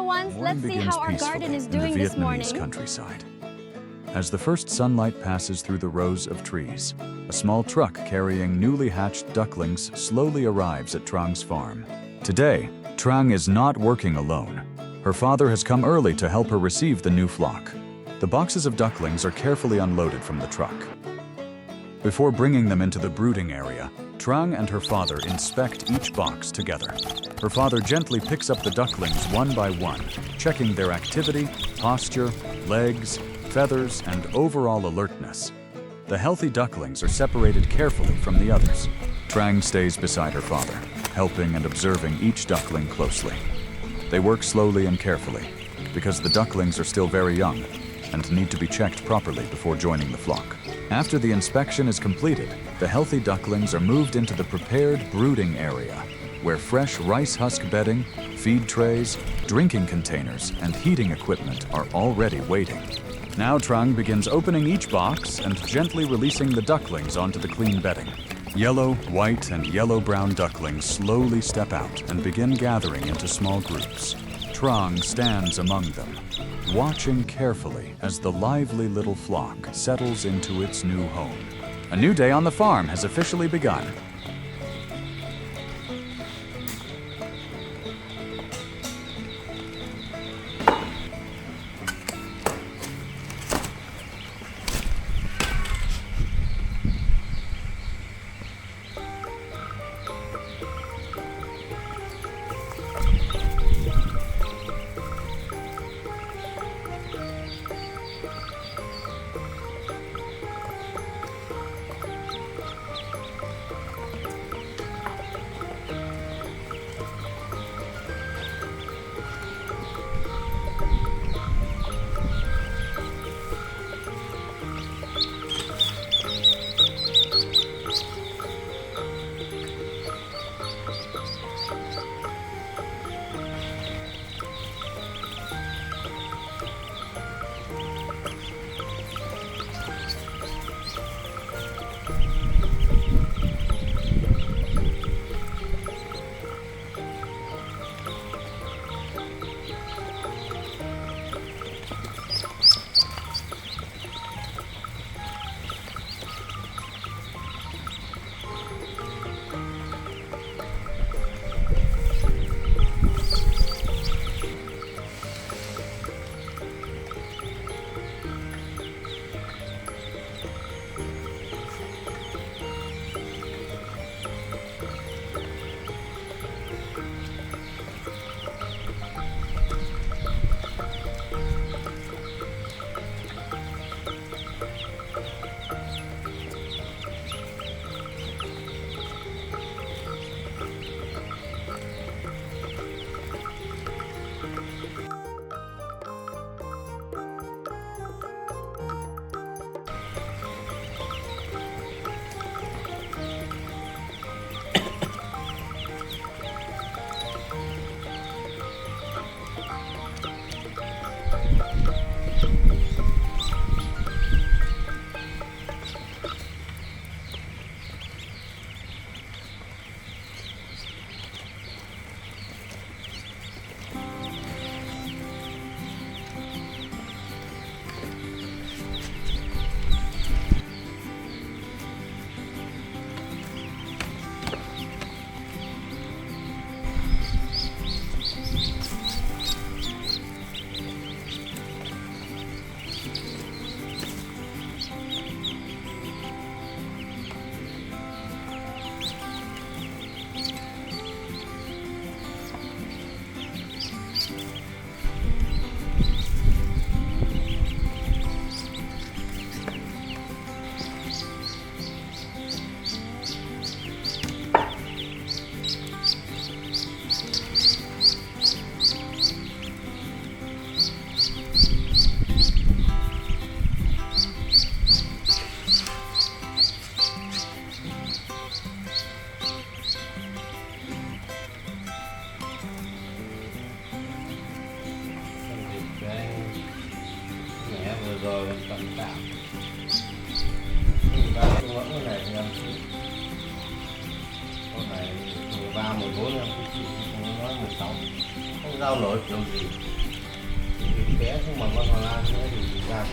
ones, let's see how our garden is doing in the this morning. Vietnamese countryside. As the first sunlight passes through the rows of trees, a small truck carrying newly hatched ducklings slowly arrives at Trang's farm. Today, Trang is not working alone. Her father has come early to help her receive the new flock. The boxes of ducklings are carefully unloaded from the truck. Before bringing them into the brooding area, Trang and her father inspect each box together. Her father gently picks up the ducklings one by one, checking their activity, posture, legs, feathers, and overall alertness. The healthy ducklings are separated carefully from the others. Trang stays beside her father, helping and observing each duckling closely. They work slowly and carefully, because the ducklings are still very young and need to be checked properly before joining the flock. After the inspection is completed, the healthy ducklings are moved into the prepared brooding area, where fresh rice husk bedding, feed trays, drinking containers, and heating equipment are already waiting. Now Trang begins opening each box and gently releasing the ducklings onto the clean bedding. Yellow, white, and yellow-brown ducklings slowly step out and begin gathering into small groups. Trang stands among them, watching carefully as the lively little flock settles into its new home. A new day on the farm has officially begun. rồi tận tạo và cái mẫu này thì em con này 13, 14 em cũng nói 16 không rau lỗi kiểu gì thì bé không bằng con Hà Lan nó thì ra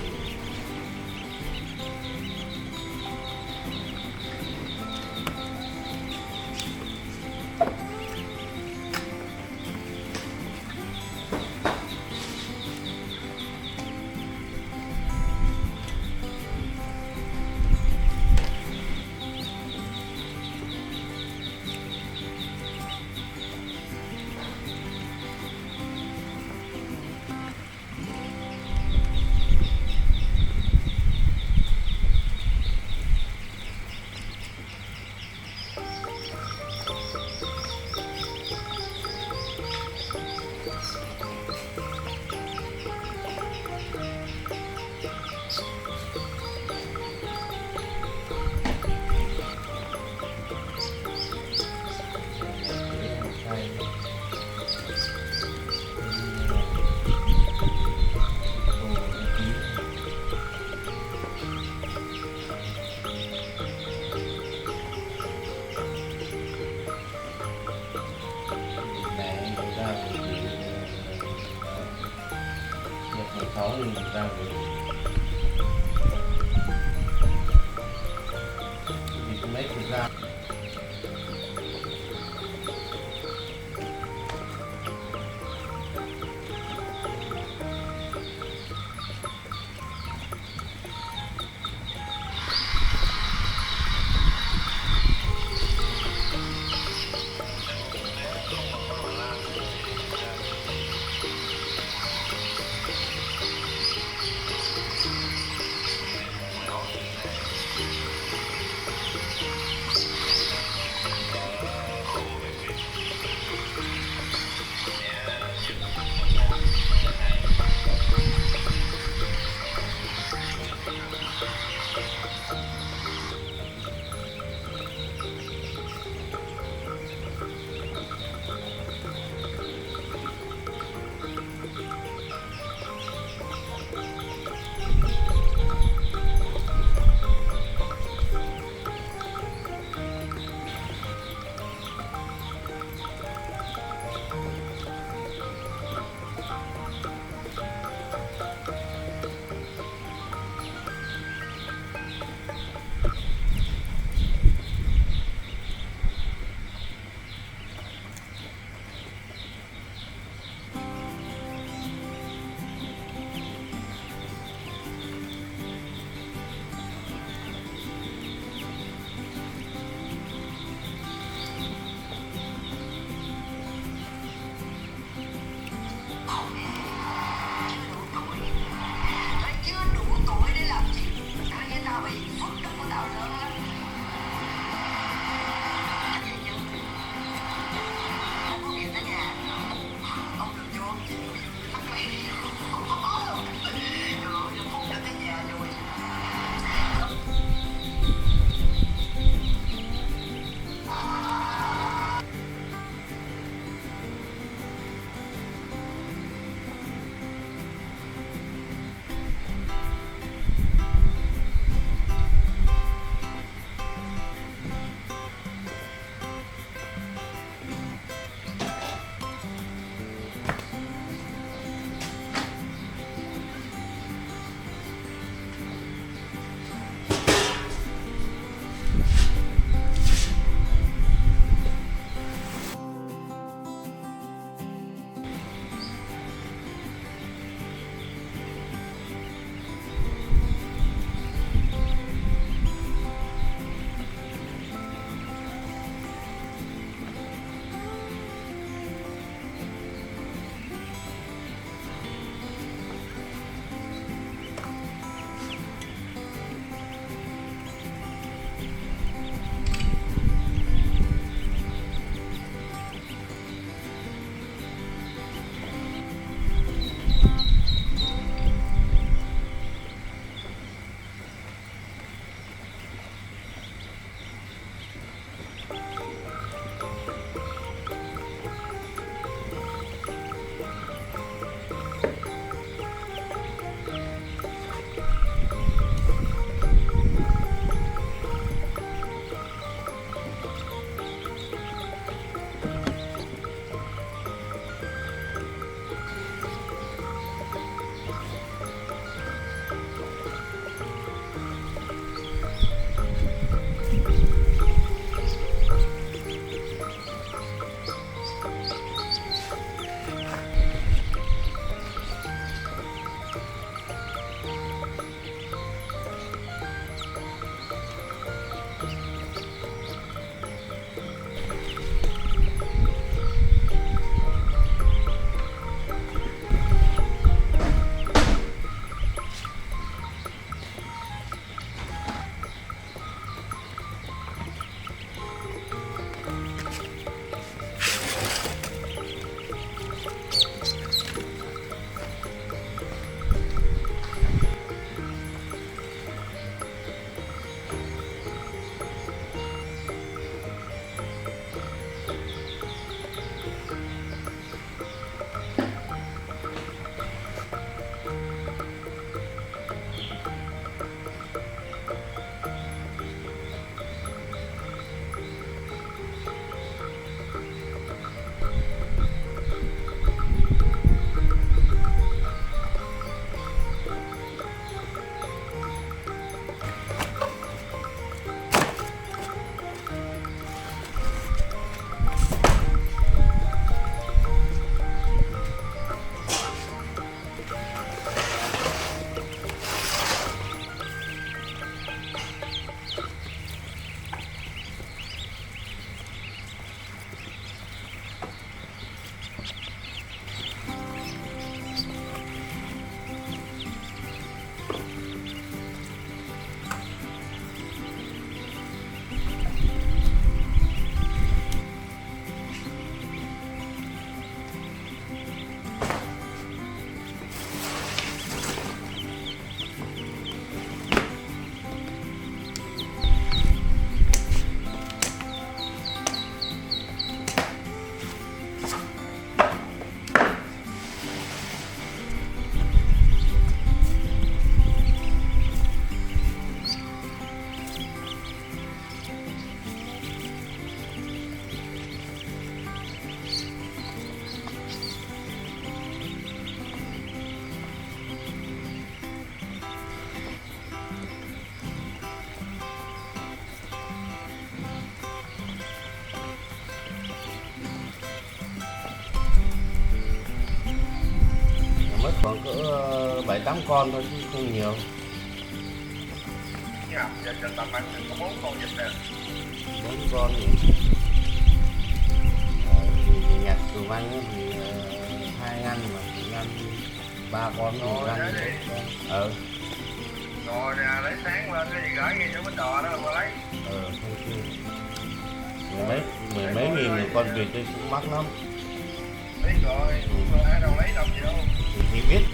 sáu thì ra thì mấy thì ra mất khoảng cỡ 7-8 con thôi chứ không nhiều. Dạ, giờ tầm anh có 4 con vịt nè. 4 con thì nhặt từ anh thì 2 ngăn mà thì ngăn 3 con thì ngăn con. Rồi nè, lấy sáng lên cái gì gửi ngay cho bánh đò đó mà lấy. Mười mấy nghìn một con vịt đây cũng mắc lắm. Biết rồi, ai đâu lấy đâu gì đâu. Thì biết.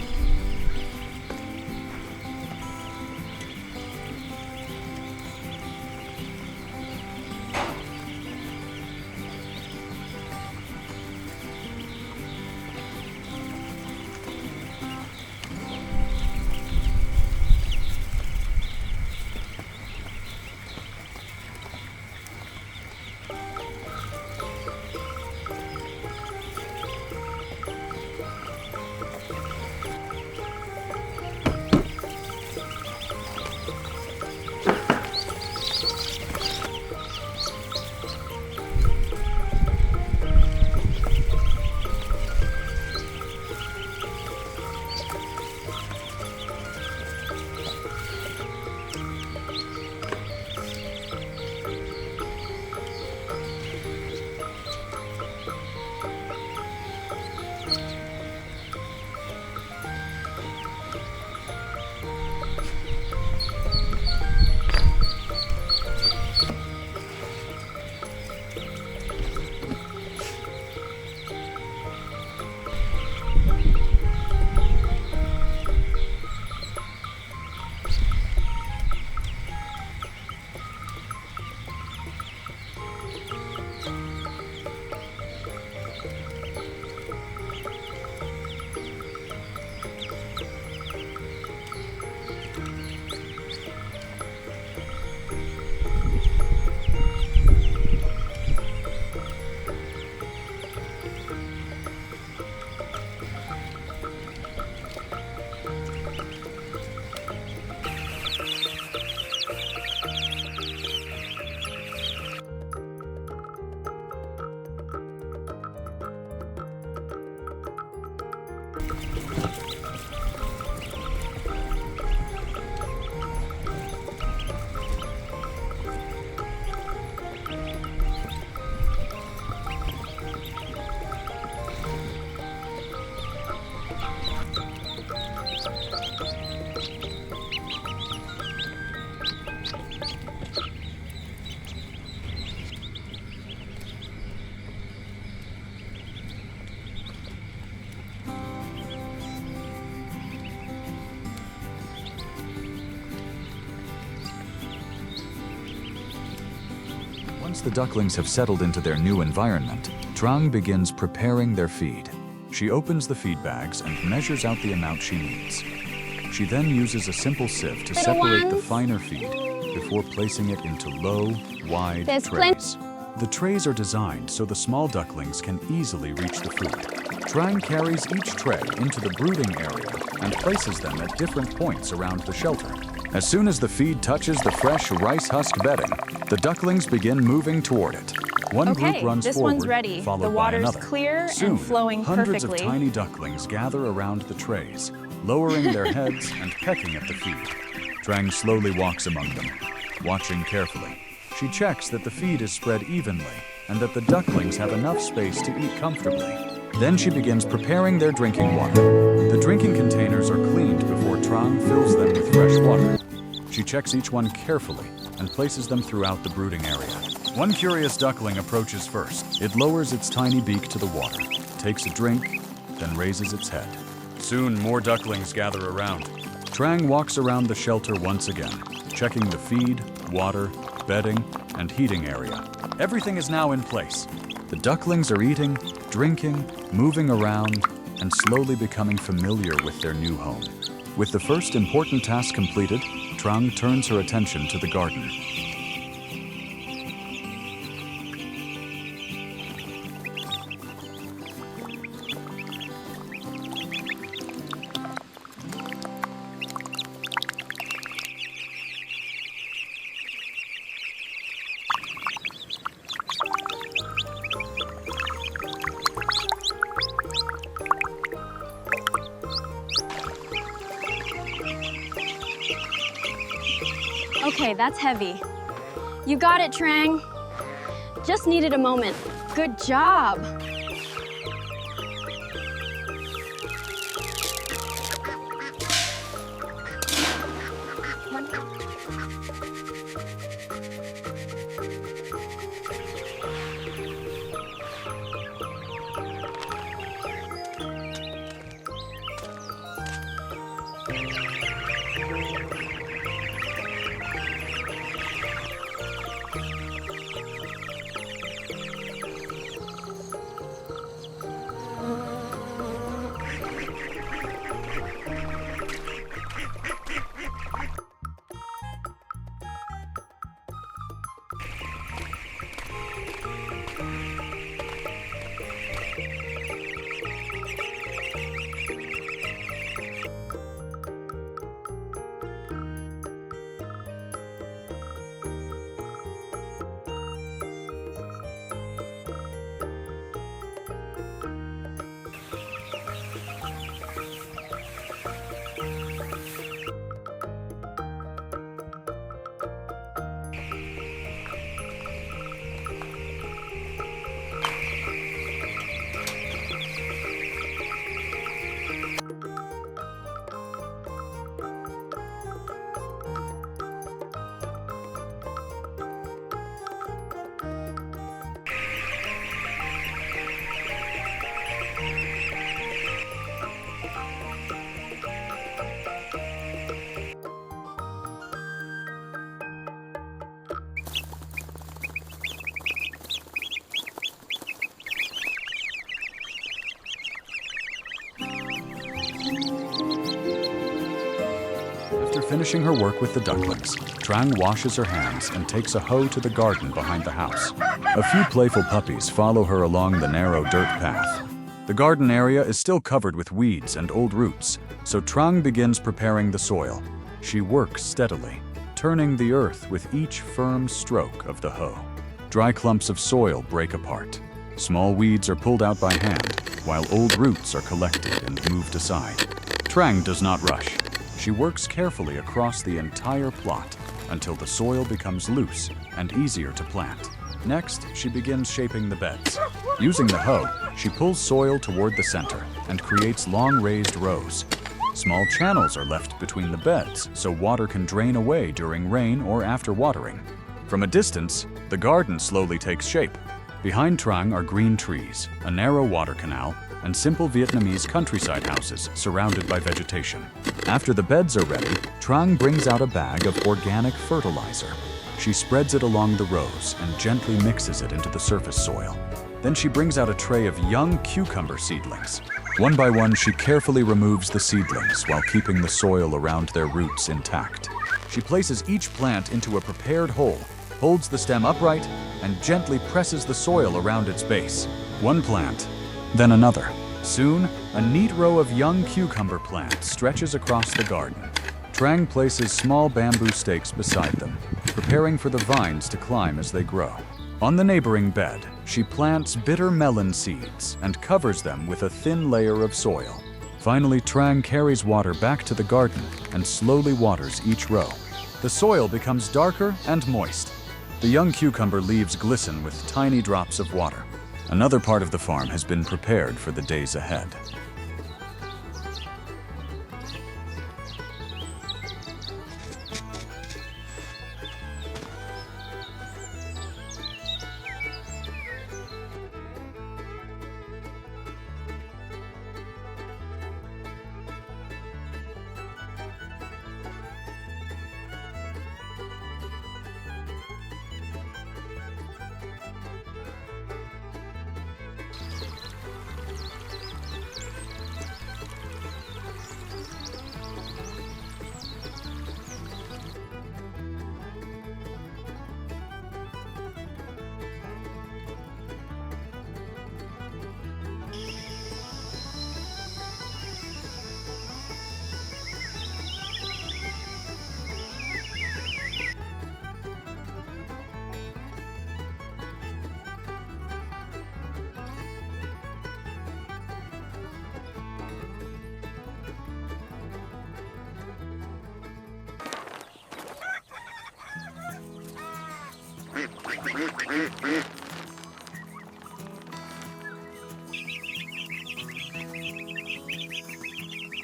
Once the ducklings have settled into their new environment, Trang begins preparing their feed. She opens the feed bags and measures out the amount she needs. She then uses a simple sieve to separate the finer feed before placing it into low, wide trays. The trays are designed so the small ducklings can easily reach the food. Trang carries each tray into the brooding area and places them at different points around the shelter. As soon as the feed touches the fresh rice husk bedding, the ducklings begin moving toward it. One group runs this forward, one's ready. followed The by water's another. clear Soon, and flowing hundreds perfectly. of tiny ducklings gather around the trays, lowering their heads and pecking at the feed. Trang slowly walks among them, watching carefully. She checks that the feed is spread evenly and that the ducklings have enough space to eat comfortably. Then she begins preparing their drinking water. The drinking containers are cleaned before Trang fills them with fresh water. She checks each one carefully and places them throughout the brooding area. One curious duckling approaches first. It lowers its tiny beak to the water, takes a drink, then raises its head. Soon more ducklings gather around. Trang walks around the shelter once again, checking the feed, water, bedding, and heating area. Everything is now in place. The ducklings are eating, drinking, moving around, and slowly becoming familiar with their new home. With the first important task completed, Trang turns her attention to the garden. Okay, that's heavy. You got it, Trang. Just needed a moment. Good job. After finishing her work with the ducklings, Trang washes her hands and takes a hoe to the garden behind the house. A few playful puppies follow her along the narrow dirt path. The garden area is still covered with weeds and old roots, so Trang begins preparing the soil. She works steadily, turning the earth with each firm stroke of the hoe. Dry clumps of soil break apart. Small weeds are pulled out by hand, while old roots are collected and moved aside. Trang does not rush. She works carefully across the entire plot until the soil becomes loose and easier to plant. Next, she begins shaping the beds. Using the hoe, she pulls soil toward the center and creates long raised rows. Small channels are left between the beds so water can drain away during rain or after watering. From a distance, the garden slowly takes shape. Behind Trang are green trees, a narrow water canal, and simple Vietnamese countryside houses surrounded by vegetation. After the beds are ready, Trang brings out a bag of organic fertilizer. She spreads it along the rows and gently mixes it into the surface soil. Then she brings out a tray of young cucumber seedlings. One by one, she carefully removes the seedlings while keeping the soil around their roots intact. She places each plant into a prepared hole, holds the stem upright, and gently presses the soil around its base. One plant, then another. Soon, a neat row of young cucumber plants stretches across the garden. Trang places small bamboo stakes beside them, preparing for the vines to climb as they grow. On the neighboring bed, she plants bitter melon seeds and covers them with a thin layer of soil. Finally, Trang carries water back to the garden and slowly waters each row. The soil becomes darker and moist. The young cucumber leaves glisten with tiny drops of water. Another part of the farm has been prepared for the days ahead.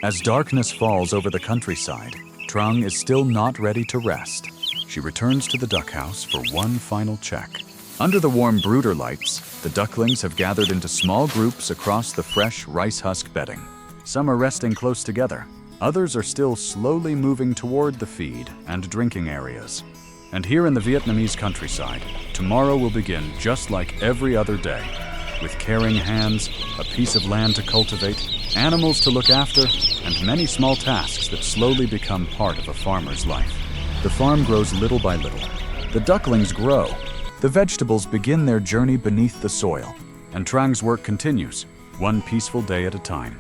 As darkness falls over the countryside, Trang is still not ready to rest. She returns to the duck house for one final check. Under the warm brooder lights, the ducklings have gathered into small groups across the fresh rice husk bedding. Some are resting close together. Others are still slowly moving toward the feed and drinking areas. And here in the Vietnamese countryside, tomorrow will begin just like every other day, with caring hands, a piece of land to cultivate, animals to look after, and many small tasks that slowly become part of a farmer's life. The farm grows little by little. The ducklings grow. The vegetables begin their journey beneath the soil, and Trang's work continues, one peaceful day at a time.